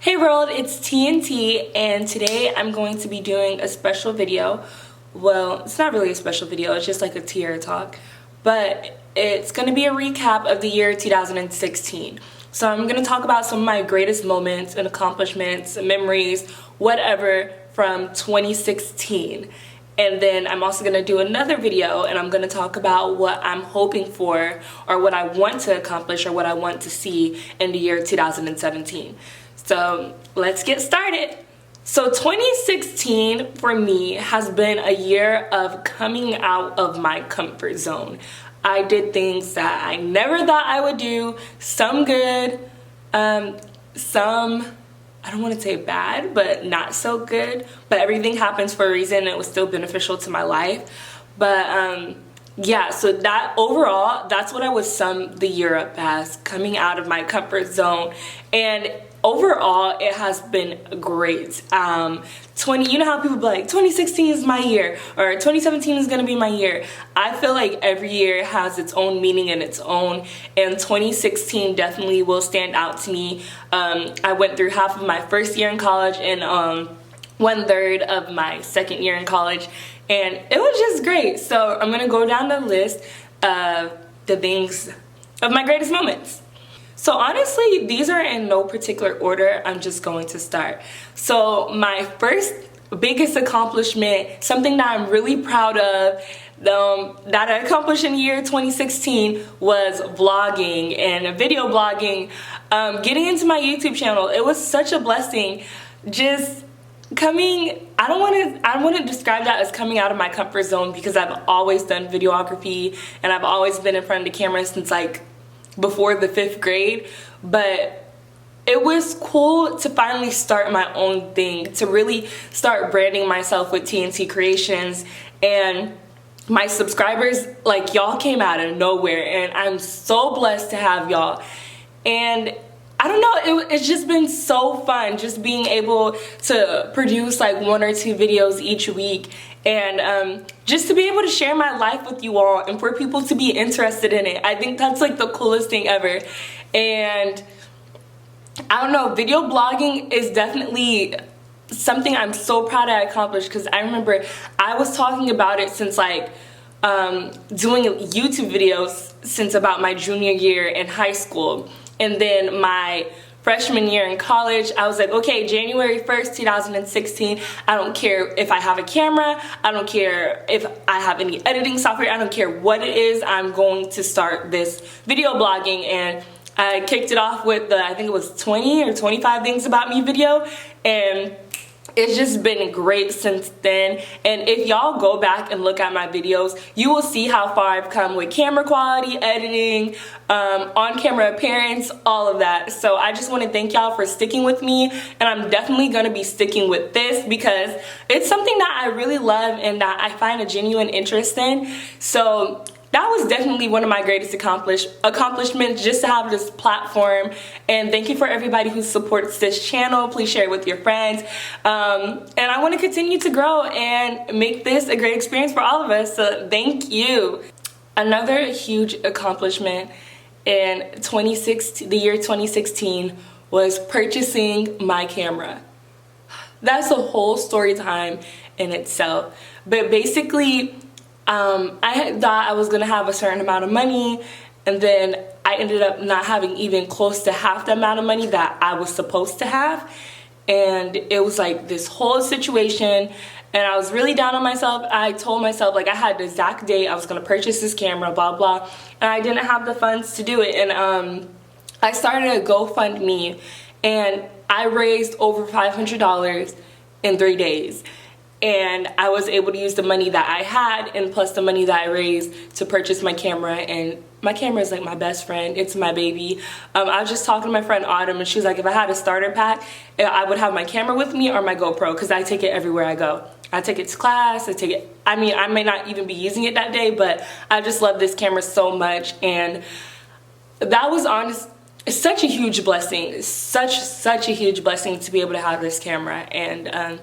Hey world, it's TNT, and today I'm going to be doing a special video. Well, it's not really a special video, it's just like a Tierra talk, but it's going to be a recap of the year 2016. So I'm going to talk about some of my greatest moments and accomplishments, memories, whatever from 2016. And then I'm also going to do another video and I'm going to talk about what I'm hoping for or what I want to accomplish or what I want to see in the year 2017. So let's get started. So 2016 for me has been a year of coming out of my comfort zone. I did things that I never thought I would do, some good, some, I don't want to say bad, but not so good. But everything happens for a reason and it was still beneficial to my life. But yeah, so that overall, that's what I would sum the year up as, coming out of my comfort zone. And overall, it has been great. You know how people be like, 2016 is my year, or 2017 is gonna be my year. I feel like every year has its own meaning and its own, and 2016 definitely will stand out to me. I went through half of my first year in college and 1/3 of my second year in college, and it was just great. So I'm gonna go down the list of the things, of my greatest moments. So honestly, these are in no particular order. I'm just going to start. So my first biggest accomplishment, something that I'm really proud of, that I accomplished in the year 2016 was vlogging and video blogging. Getting into my YouTube channel, it was such a blessing. Just coming, I don't want to describe that as coming out of my comfort zone, because I've always done videography and I've always been in front of the camera since like before the 5th grade, but it was cool to finally start my own thing, to really start branding myself with TNT Creations. And my subscribers, like, y'all came out of nowhere, and I'm so blessed to have y'all. And I don't know, it's just been so fun just being able to produce like 1 or 2 videos each week, and just to be able to share my life with you all and for people to be interested in it. I think that's like the coolest thing ever. And I don't know, video blogging is definitely something I'm so proud I accomplished, because I remember I was talking about it since like doing YouTube videos since about my junior year in high school. And then my freshman year in college, I was like, okay, January 1st, 2016, I don't care if I have a camera, I don't care if I have any editing software, I don't care what it is, I'm going to start this video blogging. And I kicked it off with I think it was 20 or 25 things about me video, and it's just been great since then. And if y'all go back and look at my videos, you will see how far I've come with camera quality, editing, on-camera appearance, all of that. So I just want to thank y'all for sticking with me, and I'm definitely going to be sticking with this because it's something that I really love and that I find a genuine interest in. So that was definitely one of my greatest accomplishments, just to have this platform. And thank you for everybody who supports this channel. Please share it with your friends. And I want to continue to grow and make this a great experience for all of us. So thank you. Another huge accomplishment in the year 2016 was purchasing my camera. That's a whole story time in itself. But basically, I had thought I was gonna have a certain amount of money, and then I ended up not having even close to half the amount of money that I was supposed to have. And it was like this whole situation, and I was really down on myself. I told myself, like, I had the exact date I was gonna purchase this camera, blah blah, and I didn't have the funds to do it. And I started a GoFundMe, and I raised over $500 in 3 days. And I was able to use the money that I had and plus the money that I raised to purchase my camera. And my camera is like my best friend. It's my baby. I was just talking to my friend Autumn, and she was like, if I had a starter pack, I would have my camera with me or my GoPro, because I take it everywhere I go. I take it to class, I mean, I may not even be using it that day, but I just love this camera so much. And that was such a huge blessing. Such a huge blessing to be able to have this camera. And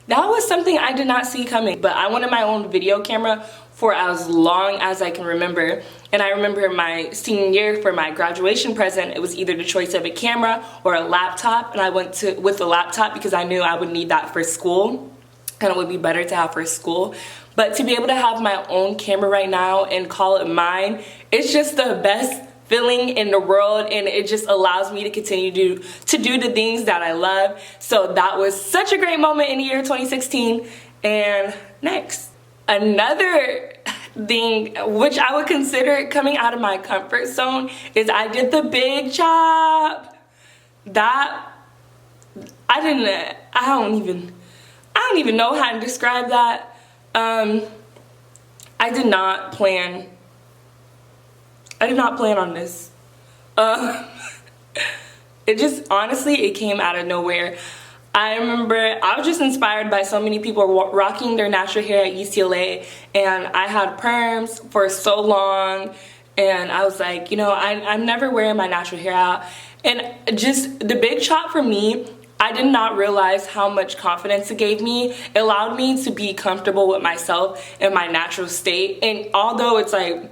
that was something I did not see coming, but I wanted my own video camera for as long as I can remember. And I remember my senior year for my graduation present, it was either the choice of a camera or a laptop. And I went with a laptop because I knew I would need that for school. And it would be better to have for school. But to be able to have my own camera right now and call it mine, it's just the best feeling in the world, and it just allows me to continue to do the things that I love. So that was such a great moment in the year 2016. And next, another thing which I would consider coming out of my comfort zone is I did the big chop. That I don't even know how to describe that. I did not plan on this. It just, honestly, it came out of nowhere. I remember I was just inspired by so many people rocking their natural hair at UCLA, and I had perms for so long, and I was like, you know, I'm never wearing my natural hair out. And just the big chop for me, I did not realize how much confidence it gave me. It allowed me to be comfortable with myself in my natural state. And although it's like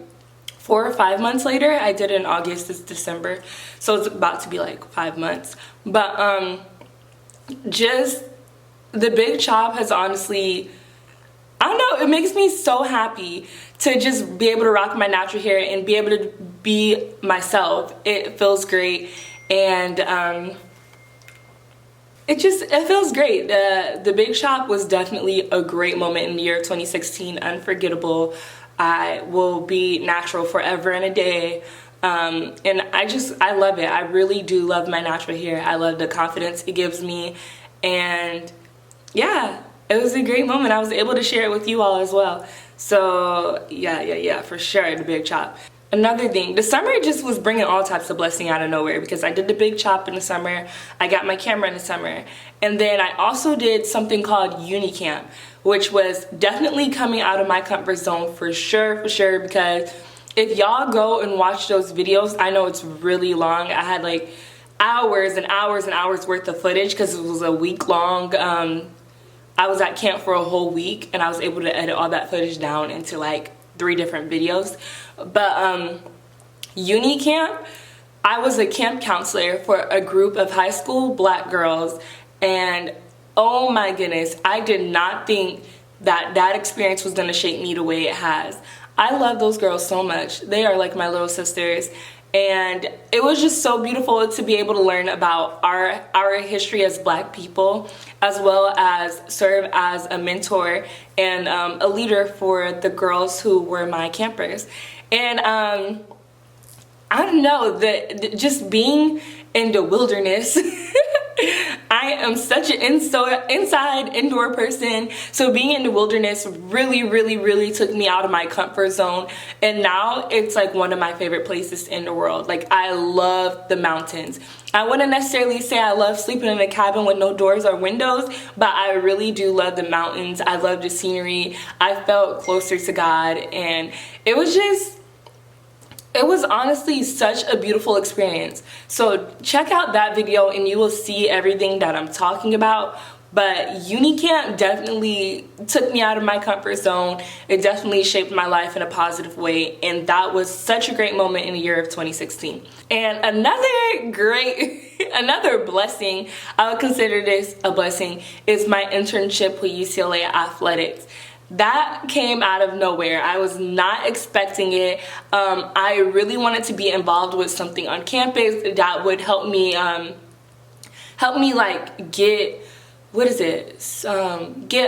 4 or 5 months later, I did it in August, it's December, so it's about to be like 5 months. But just the big chop has honestly, I don't know, it makes me so happy to just be able to rock my natural hair and be able to be myself. It feels great, and it feels great. The big chop was definitely a great moment in the year 2016, unforgettable. I will be natural forever and a day. And I love it. I really do love my natural hair. I love the confidence it gives me. And yeah, it was a great moment. I was able to share it with you all as well. So yeah, for sure, the big chop. Another thing, the summer just was bringing all types of blessing out of nowhere, because I did the big chop in the summer, I got my camera in the summer, and then I also did something called UniCamp, which was definitely coming out of my comfort zone for sure, because if y'all go and watch those videos, I know it's really long. I had like hours and hours and hours worth of footage because it was a week long. I was at camp for a whole week, and I was able to edit all that footage down into like 3 different videos. But UniCamp, I was a camp counselor for a group of high school black girls, and oh my goodness, I did not think that experience was going to shape me the way it has. I love those girls so much. They are like my little sisters, and it was just so beautiful to be able to learn about our history as black people, as well as serve as a mentor and a leader for the girls who were my campers. And I don't know, just being in the wilderness, I am such an inside indoor person, so being in the wilderness really took me out of my comfort zone, and now it's like one of my favorite places in the world. Like, I love the mountains. I wouldn't necessarily say I love sleeping in a cabin with no doors or windows, but I really do love the mountains. I love the scenery. I felt closer to God, and it was honestly such a beautiful experience. So check out that video and you will see everything that I'm talking about. But UniCamp definitely took me out of my comfort zone. It definitely shaped my life in a positive way, and that was such a great moment in the year of 2016. And another blessing, I would consider this a blessing, is my internship with UCLA Athletics. That came out of nowhere. I was not expecting it. I really wanted to be involved with something on campus that would help me like get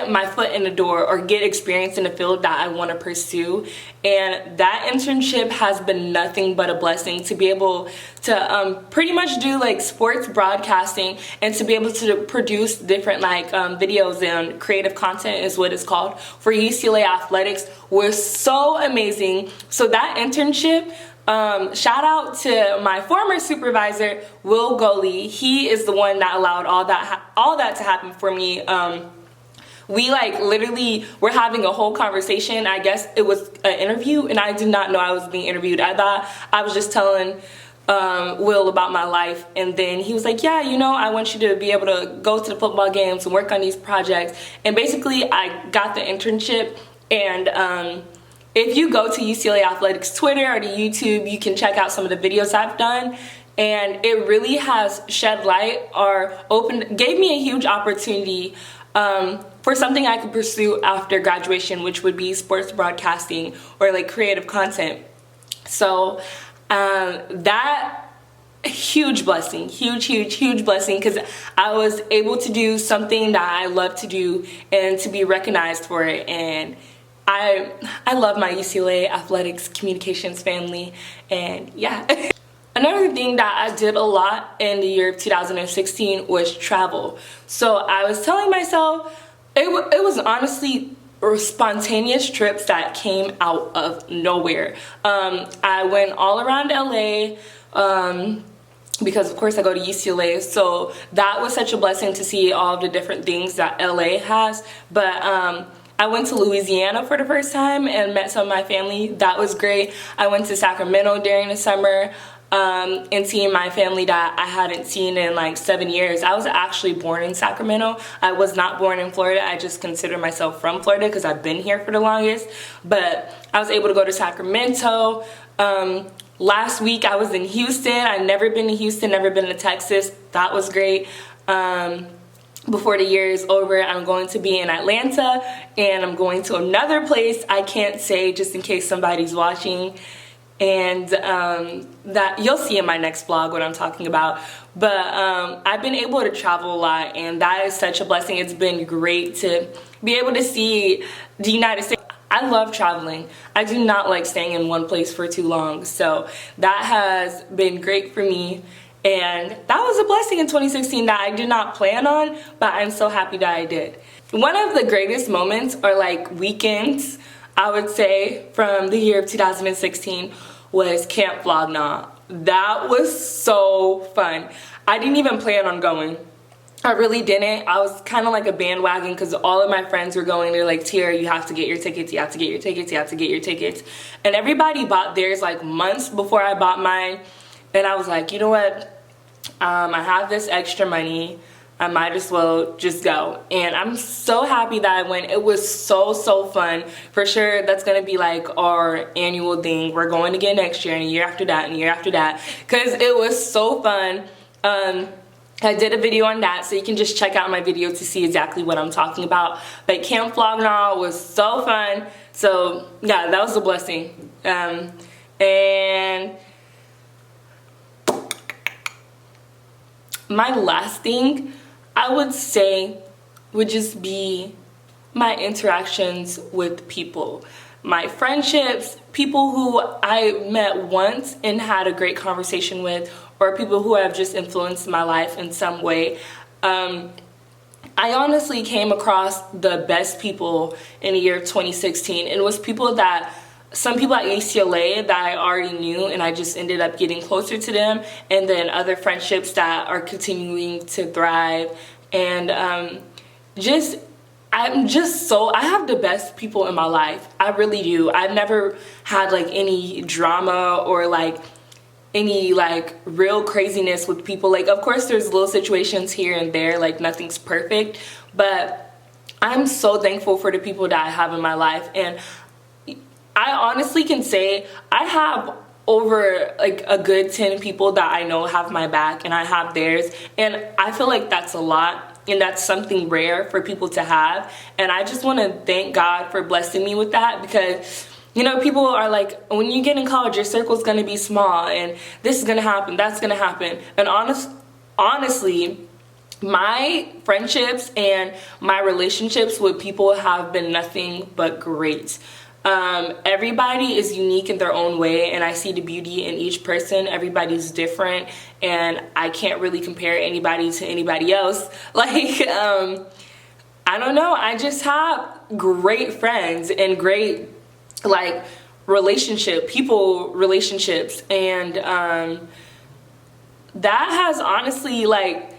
my foot in the door or get experience in the field that I want to pursue. And that internship has been nothing but a blessing, to be able to pretty much do like sports broadcasting, and to be able to produce different like videos and creative content is what it's called for UCLA Athletics was so amazing. So that internship, shout out to my former supervisor, Will Goley. He is the one that allowed all that to happen for me. We like literally were having a whole conversation. I guess it was an interview, and I did not know I was being interviewed. I thought I was just telling Will about my life, and then he was like, yeah, you know, I want you to be able to go to the football games and work on these projects. And basically I got the internship, and if you go to UCLA Athletics Twitter or to YouTube, you can check out some of the videos I've done, and it really has shed light or gave me a huge opportunity for something I could pursue after graduation, which would be sports broadcasting or like creative content. So that huge blessing, huge blessing, because I was able to do something that I love to do and to be recognized for it. And I love my UCLA athletics communications family. And yeah. Another thing that I did a lot in the year of 2016 was travel. So I was telling myself, it was honestly spontaneous trips that came out of nowhere. I went all around LA because of course I go to UCLA, so that was such a blessing to see all of the different things that LA has. But I went to Louisiana for the first time and met some of my family. That was great. I went to Sacramento during the summer and seeing my family that I hadn't seen in like 7 years. I was actually born in Sacramento. I was not born in Florida. I just consider myself from Florida because I've been here for the longest. But I was able to go to Sacramento. Last week I was in Houston. I've never been to Houston, never been to Texas. That was great. Before the year is over, I'm going to be in Atlanta, and I'm going to another place I can't say just in case somebody's watching. And that you'll see in my next vlog what I'm talking about. But I've been able to travel a lot, and that is such a blessing. It's been great to be able to see the United States. I love traveling. I do not like staying in one place for too long. So that has been great for me. And that was a blessing in 2016 that I did not plan on, but I'm so happy that I did. One of the greatest moments, or like weekends, I would say, from the year of 2016 was Camp Flog. That was so fun. I didn't even plan on going. I really didn't. I was kind of like a bandwagon because all of my friends were going. They're like, Tierra, you have to get your tickets, you have to get your tickets, you have to get your tickets. And everybody bought theirs like months before I bought mine. And I was like, you know what? I have this extra money. I might as well just go. And I'm so happy that I went. It was so fun. For sure, that's going to be like our annual thing. We're going again next year and a year after that and a year after that. Because it was so fun. I did a video on that, so you can just check out my video to see exactly what I'm talking about. But Camp Flog was so fun. So yeah, that was a blessing. And my last thing I would say would just be my interactions with people. My friendships, people who I met once and had a great conversation with, or people who have just influenced my life in some way. I honestly came across the best people in the year 2016. And it was some people at UCLA that I already knew, and I just ended up getting closer to them, and then other friendships that are continuing to thrive. And I have the best people in my life. I really do. I've never had like any drama or like any like real craziness with people. Like, of course there's little situations here and there, like nothing's perfect, but I'm so thankful for the people that I have in my life. And I honestly can say I have over like a good 10 people that I know have my back and I have theirs, and I feel like that's a lot, and that's something rare for people to have. And I just want to thank God for blessing me with that, because you know, people are like, when you get in college, your circle's going to be small and this is going to happen, that's going to happen. And honestly, my friendships and my relationships with people have been nothing but great. Everybody is unique in their own way, and I see the beauty in each person. Everybody's different, and I can't really compare anybody to anybody else. Like, I don't know, I just have great friends and great like relationships, and that has honestly, like,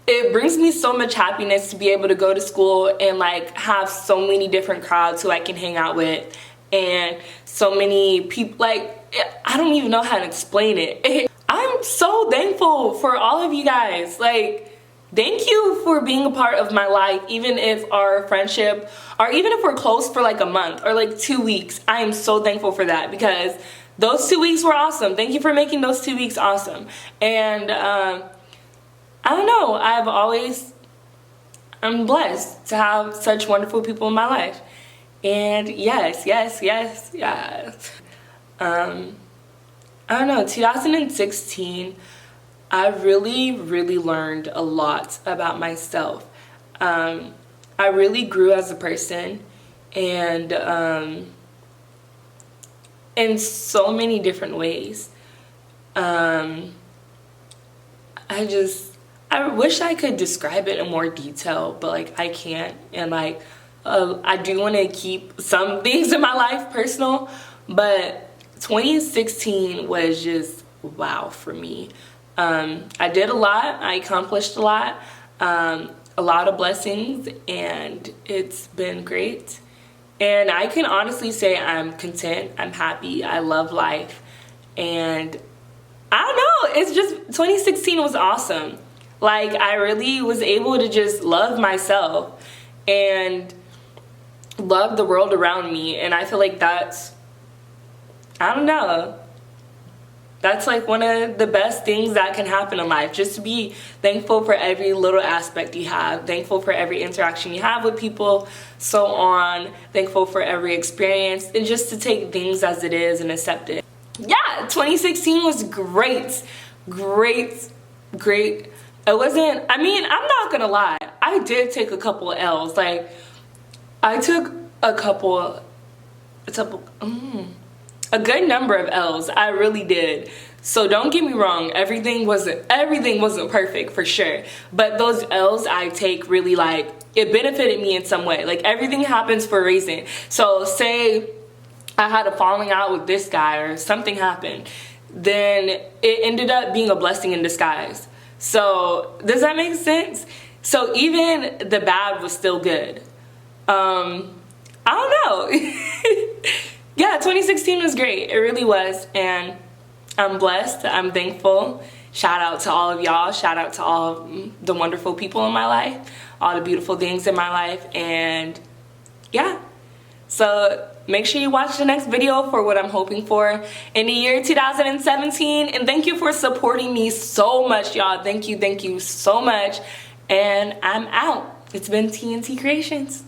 it brings me so much happiness to be able to go to school and like have so many different crowds who I can hang out with, and so many people. Like, I don't even know how to explain it. I'm so thankful for all of you guys. Like, thank you for being a part of my life, even if our friendship, or even if we're close for like a month or like 2 weeks. I am so thankful for that, because those 2 weeks were awesome. Thank you for making those 2 weeks awesome. And I don't know, I'm blessed to have such wonderful people in my life. And yes. I don't know, 2016, I really learned a lot about myself. I really grew as a person, and in so many different ways. I wish I could describe it in more detail, but like I can't. And like I do want to keep some things in my life personal, but 2016 was just wow for me. I did a lot, I accomplished a lot of blessings, and it's been great. And I can honestly say I'm content, I'm happy, I love life. And I don't know, it's just 2016 was awesome. Like, I really was able to just love myself and love the world around me. And I feel like that's, I don't know, that's like one of the best things that can happen in life. Just to be thankful for every little aspect you have, thankful for every interaction you have with people, so on, thankful for every experience, and just to take things as it is and accept it. Yeah, 2016 was great. It wasn't, I mean, I'm not gonna lie, I did take a couple of L's. Like, I took a good number of L's. I really did. So don't get me wrong, everything wasn't perfect, for sure. But those L's I take really, like, it benefited me in some way. Like, everything happens for a reason. So say I had a falling out with this guy or something happened, then it ended up being a blessing in disguise. So does that make sense? So even the bad was still good. I don't know. Yeah, 2016 was great. It really was. And I'm blessed. I'm thankful. Shout out to all of y'all. Shout out to all of the wonderful people in my life. All the beautiful things in my life. And yeah. So make sure you watch the next video for what I'm hoping for in the year 2017. And thank you for supporting me so much, y'all. Thank you so much. And I'm out. It's been TNT Creations.